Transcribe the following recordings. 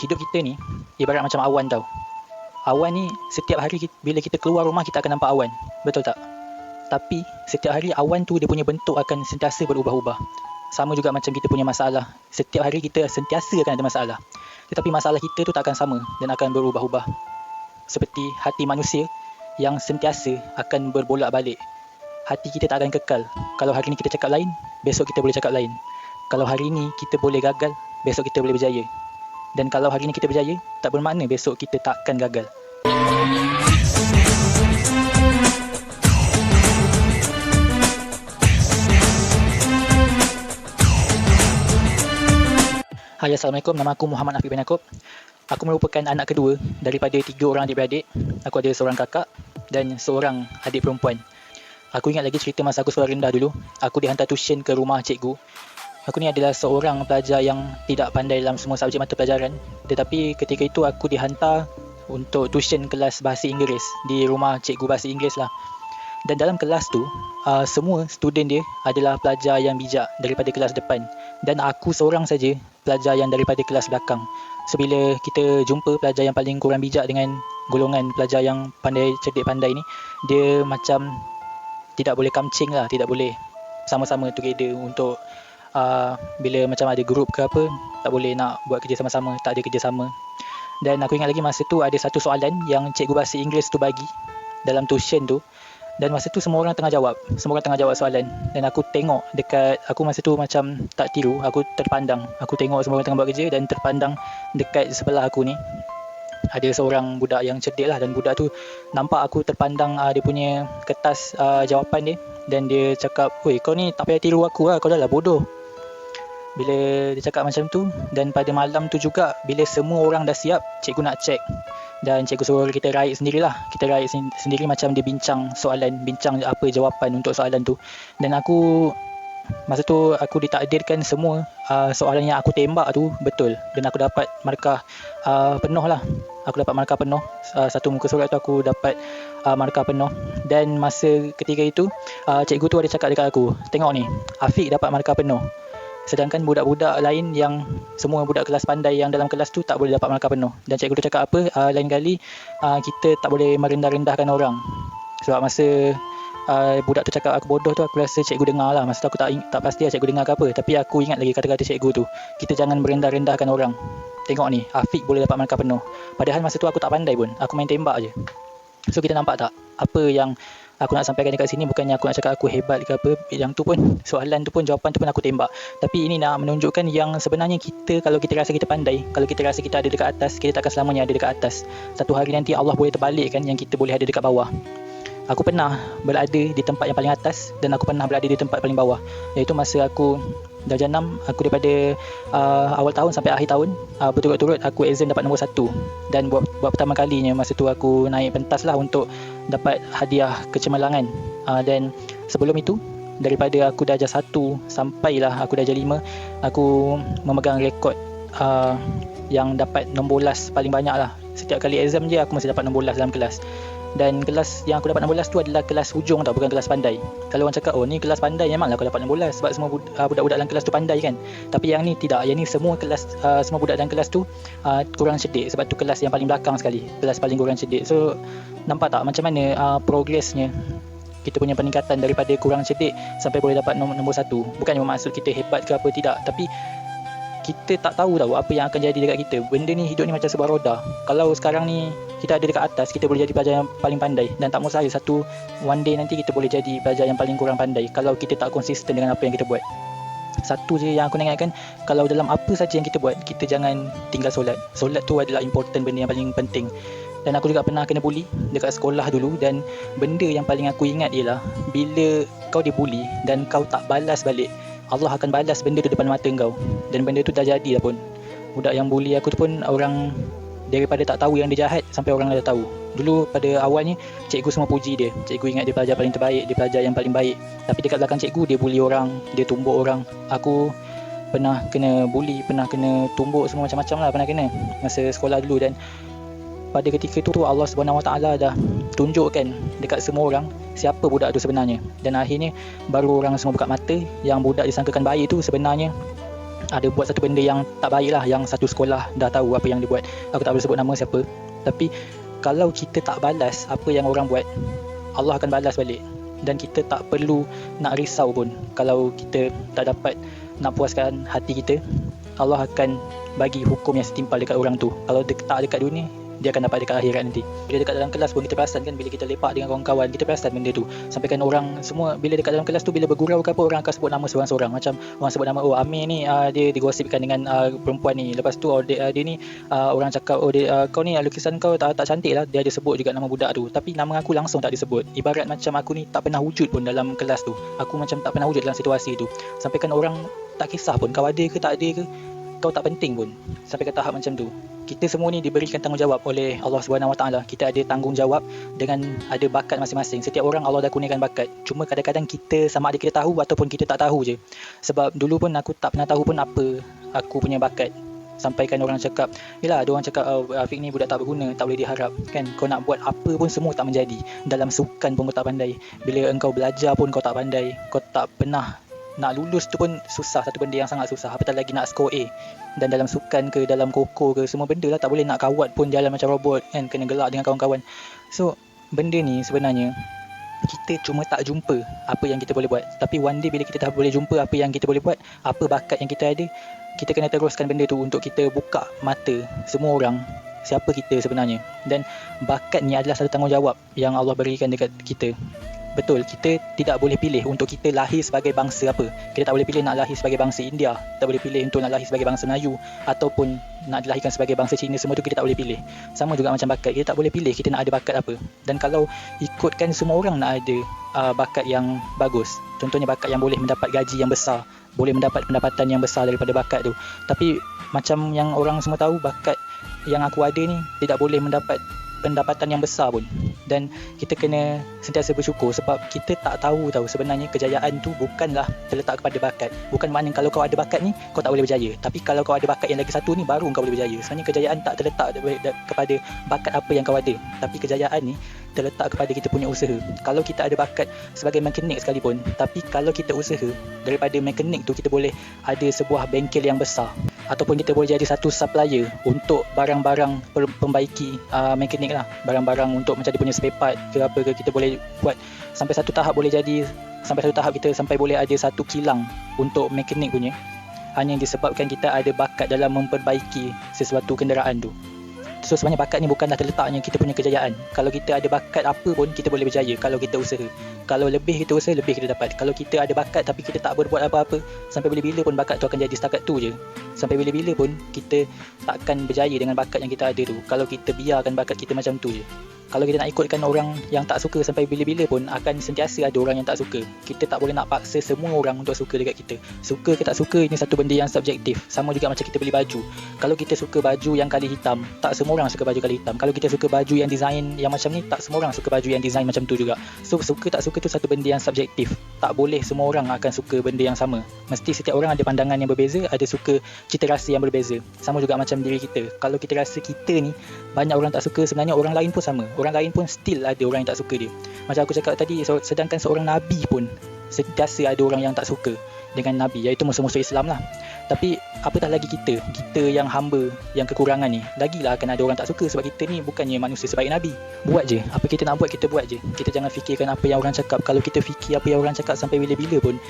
hidup kita ni ibarat macam awan tau. Awan ni setiap hari bila kita keluar rumah kita akan nampak awan, betul tak? Tapi setiap hari awan tu dia punya bentuk akan sentiasa berubah-ubah. Sama juga macam kita punya masalah. Setiap hari kita sentiasa akan ada masalah. Tetapi masalah kita tu tak akan sama dan akan berubah-ubah. Seperti hati manusia yang sentiasa akan berbolak-balik. Hati kita tak akan kekal. Kalau hari ni kita cakap lain, besok kita boleh cakap lain. Kalau hari ni kita boleh gagal, besok kita boleh berjaya. Dan kalau hari ni kita berjaya, tak bermakna besok kita takkan gagal. Hai, Assalamualaikum. Nama aku Muhammad Afiq bin Yaakob. Aku merupakan anak kedua daripada 3 orang adik-beradik. Aku ada seorang kakak dan seorang adik perempuan. Aku ingat lagi cerita masa aku sekolah rendah dulu. Aku dihantar tuition ke rumah cikgu. Aku ni adalah seorang pelajar yang tidak pandai dalam semua subjek mata pelajaran. Tetapi ketika itu aku dihantar untuk tuition kelas bahasa Inggeris di rumah cikgu bahasa Inggeris lah. Dan dalam kelas tu, semua student dia adalah pelajar yang bijak daripada kelas depan. Dan aku seorang saja pelajar yang daripada kelas belakang. So bila kita jumpa pelajar yang paling kurang bijak dengan golongan pelajar yang pandai cerdik pandai ni, dia macam tidak boleh kamcing lah, tidak boleh sama-sama together untuk bila macam ada grup ke apa, tak boleh nak buat kerja sama-sama, tak ada kerja sama. Dan aku ingat lagi masa tu ada satu soalan yang cikgu bahasa Inggeris tu bagi dalam tuition tu. Dan masa tu semua orang tengah jawab soalan. Dan aku tengok dekat, aku masa tu macam tak tiru, aku terpandang. Aku tengok semua orang tengah buat kerja dan terpandang dekat sebelah aku ni ada seorang budak yang cerdik lah. Dan budak tu nampak aku terpandang dia punya kertas jawapan dia. Dan dia cakap, "Oi, kau ni tak payah tiru aku lah, kau dah lah bodoh." Bila dia cakap macam tu, dan pada malam tu juga bila semua orang dah siap, cikgu nak check. Dan cikgu suruh kita write sendirilah. Kita write sendiri macam dia bincang soalan, bincang apa jawapan untuk soalan tu. Dan aku masa tu aku ditakdirkan semua soalan yang aku tembak tu betul. Dan aku dapat markah penuh lah. Aku dapat markah penuh. Satu muka surat tu aku dapat markah penuh. Dan masa ketika itu cikgu tu ada cakap dekat aku, "Tengok ni, Afiq dapat markah penuh. Sedangkan budak-budak lain yang semua budak kelas pandai yang dalam kelas tu tak boleh dapat markah penuh." Dan cikgu tu cakap apa, lain kali kita tak boleh merendah-rendahkan orang. Sebab masa budak tu cakap aku bodoh tu, aku rasa cikgu dengar lah. Masa tu aku tak pasti lah cikgu dengar ke apa. Tapi aku ingat lagi kata-kata cikgu tu, kita jangan merendah-rendahkan orang. Tengok ni, Afiq boleh dapat markah penuh. Padahal masa tu aku tak pandai pun, aku main tembak je. So kita nampak tak, apa yang aku nak sampaikan dekat sini bukannya aku nak cakap aku hebat ke apa. Yang tu pun, soalan tu pun, jawapan tu pun aku tembak. Tapi ini nak menunjukkan yang sebenarnya kita, kalau kita rasa kita pandai, kalau kita rasa kita ada dekat atas, kita takkan selamanya ada dekat atas. Satu hari nanti Allah boleh terbalikkan yang kita boleh ada dekat bawah. Aku pernah berada di tempat yang paling atas dan aku pernah berada di tempat paling bawah. Iaitu masa aku darjah 6, aku daripada awal tahun sampai akhir tahun berturut-turut aku exam dapat nombor 1. Dan buat pertama kalinya masa tu aku naik pentas lah untuk dapat hadiah kecemerlangan. Dan sebelum itu, daripada aku darjah 1 sampailah aku darjah 5, aku memegang rekod yang dapat nombor last paling banyak lah. Setiap kali exam je aku mesti dapat nombor last dalam kelas. Dan kelas yang aku dapat nombor last tu adalah kelas hujung tau, bukan kelas pandai. Kalau orang cakap, "Oh ni kelas pandai, memanglah aku dapat nombor last sebab semua budak-budak dalam kelas tu pandai kan." Tapi yang ni tidak, yang ni semua kelas, semua budak dalam kelas tu kurang cerdik. Sebab tu kelas yang paling belakang sekali, kelas paling kurang cerdik. So nampak tak macam mana progresnya kita punya peningkatan daripada kurang cerdik sampai boleh dapat nombor 1. Bukannya bermaksud kita hebat ke apa, tidak. Tapi kita tak tahu apa yang akan jadi dekat kita. Benda ni, hidup ni macam sebuah roda. Kalau sekarang ni kita ada dekat atas, kita boleh jadi pelajar yang paling pandai. Dan tak mustahil one day nanti kita boleh jadi pelajar yang paling kurang pandai kalau kita tak konsisten dengan apa yang kita buat. Satu je yang aku nak ingatkan, kalau dalam apa saja yang kita buat, kita jangan tinggal solat. Solat tu adalah important, benda yang paling penting. Dan aku juga pernah kena bully dekat sekolah dulu. Dan benda yang paling aku ingat ialah, bila kau dibully dan kau tak balas balik, Allah akan balas benda tu depan mata kau. Dan benda tu dah jadi dah pun. Budak yang bully aku tu pun, orang daripada tak tahu yang dia jahat sampai orang dah tahu. Dulu pada awalnya cikgu semua puji dia. Cikgu ingat dia pelajar paling terbaik, dia pelajar yang paling baik. Tapi dekat belakang cikgu dia bully orang, dia tumbuk orang. Aku pernah kena bully, pernah kena tumbuk, semua macam-macam lah pernah kena masa sekolah dulu. Dan pada ketika itu Allah SWT dah tunjukkan dekat semua orang siapa budak tu sebenarnya. Dan akhirnya baru orang semua buka mata, yang budak disangkakan baik tu sebenarnya ada buat satu benda yang tak baik lah, yang satu sekolah dah tahu apa yang dia buat. Aku tak boleh sebut nama siapa, tapi kalau kita tak balas apa yang orang buat, Allah akan balas balik. Dan kita tak perlu nak risau pun kalau kita tak dapat nak puaskan hati kita. Allah akan bagi hukum yang setimpal dekat orang tu. Kalau tak dekat dunia, dia akan dapat dekat akhirat nanti. Bila dekat dalam kelas pun kita perasan kan, bila kita lepak dengan kawan-kawan, kita perasan benda tu. Sampai kan orang semua bila dekat dalam kelas tu, bila bergurau ke apa, orang akan sebut nama seorang-seorang. Macam orang sebut nama, oh Amir ni dia digosipkan dengan perempuan ni. Lepas tu dia ni orang cakap, oh kau ni lukisan kau tak cantik lah. Dia ada sebut juga nama budak tu, tapi nama aku langsung tak disebut. Ibarat macam aku ni tak pernah wujud pun dalam kelas tu. Aku macam tak pernah wujud dalam situasi tu. Sampai kan orang tak kisah pun kau ada ke tak ada ke, kau tak penting pun. Sampai ke tahap macam tu. Kita semua ni diberikan tanggungjawab oleh Allah Subhanahu Wa Taala. Kita ada tanggungjawab dengan ada bakat masing-masing. Setiap orang Allah dah kurniakan bakat. Cuma kadang-kadang kita sama ada kita tahu ataupun kita tak tahu je. Sebab dulu pun aku tak pernah tahu pun apa aku punya bakat. Sampaikan orang cakap, yelah ada orang cakap Afiq ni budak tak berguna, tak boleh diharap kan. Kau nak buat apa pun semua tak menjadi. Dalam sukan pun kau tak pandai. Bila engkau belajar pun kau tak pandai. Kau tak pernah nak lulus tu pun susah, satu benda yang sangat susah. Apatah lagi nak score A. Dan dalam sukan ke, dalam koko ke, semua benda lah tak boleh nak kawat pun jalan macam robot kan, kena gelak dengan kawan-kawan. So benda ni sebenarnya kita cuma tak jumpa apa yang kita boleh buat. Tapi one day bila kita dah boleh jumpa apa yang kita boleh buat, apa bakat yang kita ada, kita kena teruskan benda tu untuk kita buka mata semua orang siapa kita sebenarnya. Dan bakat ni adalah satu tanggungjawab yang Allah berikan dekat kita. Betul, kita tidak boleh pilih untuk kita lahir sebagai bangsa apa. Kita tak boleh pilih nak lahir sebagai bangsa India, tak boleh pilih untuk nak lahir sebagai bangsa Melayu, ataupun nak dilahirkan sebagai bangsa Cina. Semua tu kita tak boleh pilih. Sama juga macam bakat, kita tak boleh pilih kita nak ada bakat apa. Dan kalau ikutkan semua orang nak ada bakat yang bagus, contohnya bakat yang boleh mendapat gaji yang besar, boleh mendapat pendapatan yang besar daripada bakat tu. Tapi macam yang orang semua tahu, bakat yang aku ada ni tidak boleh mendapat pendapatan yang besar pun. Dan kita kena sentiasa bersyukur sebab kita tak tahu sebenarnya kejayaan tu bukanlah terletak kepada bakat. Bukan makna kalau kau ada bakat ni kau tak boleh berjaya, tapi kalau kau ada bakat yang lagi satu ni baru kau boleh berjaya. Sebenarnya kejayaan tak terletak kepada bakat apa yang kau ada, tapi kejayaan ni terletak kepada kita punya usaha. Kalau kita ada bakat sebagai mekanik sekalipun, tapi kalau kita usaha, daripada mekanik tu kita boleh ada sebuah bengkel yang besar, ataupun kita boleh jadi satu supplier untuk barang-barang perbaiki mekanik lah, barang-barang untuk macam dia punya spare part ke apa ke, kita boleh buat sampai satu tahap boleh jadi, sampai satu tahap kita sampai boleh ada satu kilang untuk mekanik punya, hanya disebabkan kita ada bakat dalam memperbaiki sesuatu kenderaan tu. So sebenarnya bakat ni bukanlah terletaknya kita punya kejayaan. Kalau kita ada bakat apa pun kita boleh berjaya kalau kita usaha. Kalau lebih kita usaha, lebih kita dapat. Kalau kita ada bakat tapi kita tak berbuat apa-apa, sampai bila-bila pun bakat tu akan jadi setakat tu je. Sampai bila-bila pun kita takkan berjaya dengan bakat yang kita ada tu, kalau kita biarkan bakat kita macam tu je. Kalau kita nak ikutkan orang yang tak suka, sampai bila-bila pun akan sentiasa ada orang yang tak suka. Kita tak boleh nak paksa semua orang untuk suka dekat kita. Suka ke tak suka, ini satu benda yang subjektif. Sama juga macam kita beli baju. Kalau kita suka baju yang kali hitam, tak semua orang suka baju kali hitam. Kalau kita suka baju yang design yang macam ni, tak semua orang suka baju yang design macam tu juga. So suka tak suka tu satu benda yang subjektif. Tak boleh semua orang akan suka benda yang sama. Mesti setiap orang ada pandangan yang berbeza, ada suka cita rasa yang berbeza. Sama juga macam diri kita. Kalau kita rasa kita ni banyak orang tak suka, sebenarnya orang lain pun sama. Orang lain pun still ada orang yang tak suka dia. Macam aku cakap tadi, sedangkan seorang Nabi pun sentiasa ada orang yang tak suka dengan Nabi, iaitu musuh-musuh Islam lah. Tapi apatah lagi kita yang hamba, yang kekurangan ni, lagilah akan ada orang tak suka. Sebab kita ni bukannya manusia sebaik Nabi. Buat je, apa kita nak buat kita buat je. Kita jangan fikirkan apa yang orang cakap. Kalau kita fikir apa yang orang cakap sampai bila-bila pun,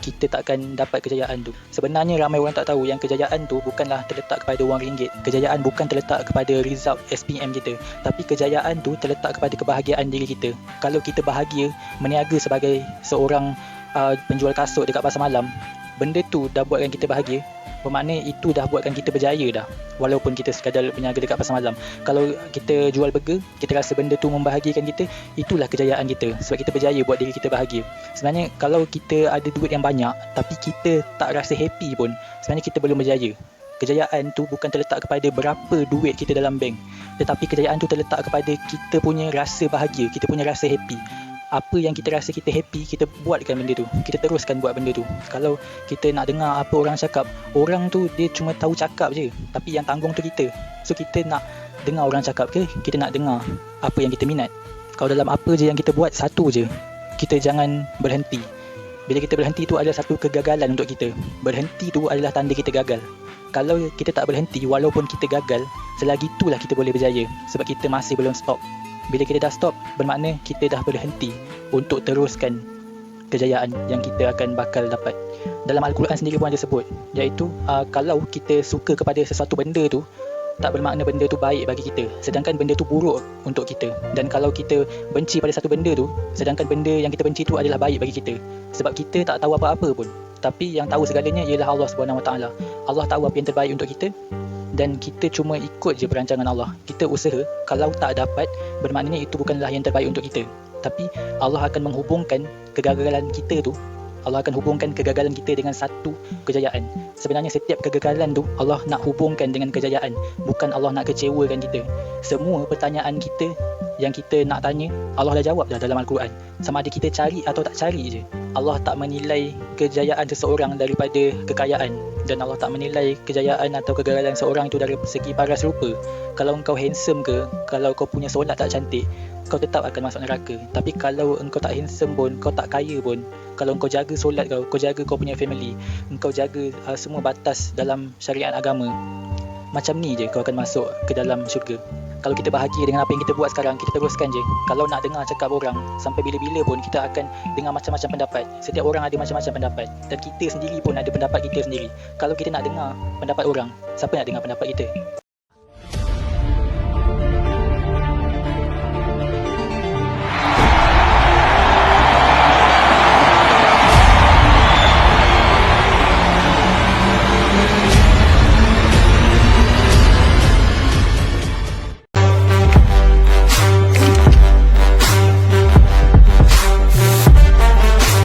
kita takkan dapat kejayaan tu. Sebenarnya ramai orang tak tahu yang kejayaan tu bukanlah terletak kepada wang ringgit. Kejayaan bukan terletak kepada result SPM kita, tapi kejayaan tu terletak kepada kebahagiaan diri kita. Kalau kita bahagia meniaga sebagai seorang penjual kasut dekat pasar malam, benda tu dah buatkan kita bahagia, bermakna itu dah buatkan kita berjaya dah, walaupun kita sekadar berniaga dekat pasar malam. Kalau kita jual burger, kita rasa benda tu membahagiakan kita, itulah kejayaan kita, sebab kita berjaya buat diri kita bahagia. Sebenarnya kalau kita ada duit yang banyak tapi kita tak rasa happy pun, sebenarnya kita belum berjaya. Kejayaan tu bukan terletak kepada berapa duit kita dalam bank, tetapi kejayaan tu terletak kepada kita punya rasa bahagia, kita punya rasa happy. Apa yang kita rasa kita happy, kita buatkan benda tu, kita teruskan buat benda tu. Kalau kita nak dengar apa orang cakap, orang tu dia cuma tahu cakap je, tapi yang tanggung tu kita. So kita nak dengar orang cakap ke, kita nak dengar apa yang kita minat. Kalau dalam apa je yang kita buat, satu je, kita jangan berhenti. Bila kita berhenti tu adalah satu kegagalan untuk kita. Berhenti tu adalah tanda kita gagal. Kalau kita tak berhenti walaupun kita gagal, selagi itulah kita boleh berjaya sebab kita masih belum stop. Bila kita dah stop, bermakna kita dah berhenti untuk teruskan kejayaan yang kita akan bakal dapat. Dalam Al-Quran sendiri pun ada sebut, iaitu kalau kita suka kepada sesuatu benda tu, tak bermakna benda tu baik bagi kita, sedangkan benda tu buruk untuk kita. Dan kalau kita benci pada satu benda tu, sedangkan benda yang kita benci tu adalah baik bagi kita, sebab kita tak tahu apa-apa pun. Tapi yang tahu segalanya ialah Allah Subhanahu Wa Taala. Allah tahu apa yang terbaik untuk kita, dan kita cuma ikut je perancangan Allah. Kita usaha, kalau tak dapat, bermaknanya itu bukanlah yang terbaik untuk kita. Tapi Allah akan menghubungkan kegagalan kita tu, Allah akan hubungkan kegagalan kita dengan satu kejayaan. Sebenarnya setiap kegagalan tu Allah nak hubungkan dengan kejayaan, bukan Allah nak kecewakan kita. Semua pertanyaan kita yang kita nak tanya, Allah dah jawab dah dalam Al-Quran. Sama ada kita cari atau tak cari je. Allah tak menilai kejayaan seseorang daripada kekayaan, dan Allah tak menilai kejayaan atau kegagalan seorang itu dari segi paras rupa. Kalau engkau handsome ke, kalau kau punya solat tak cantik, kau tetap akan masuk neraka. Tapi kalau engkau tak handsome pun, kau tak kaya pun, kalau engkau jaga solat kau jaga kau punya family, engkau jaga semua batas dalam syariat agama, macam ni je kau akan masuk ke dalam syurga. Kalau kita bahagia dengan apa yang kita buat sekarang, kita teruskan je. Kalau nak dengar cakap orang, sampai bila-bila pun kita akan dengar macam-macam pendapat. Setiap orang ada macam-macam pendapat, dan kita sendiri pun ada pendapat kita sendiri. Kalau kita nak dengar pendapat orang, siapa nak dengar pendapat kita?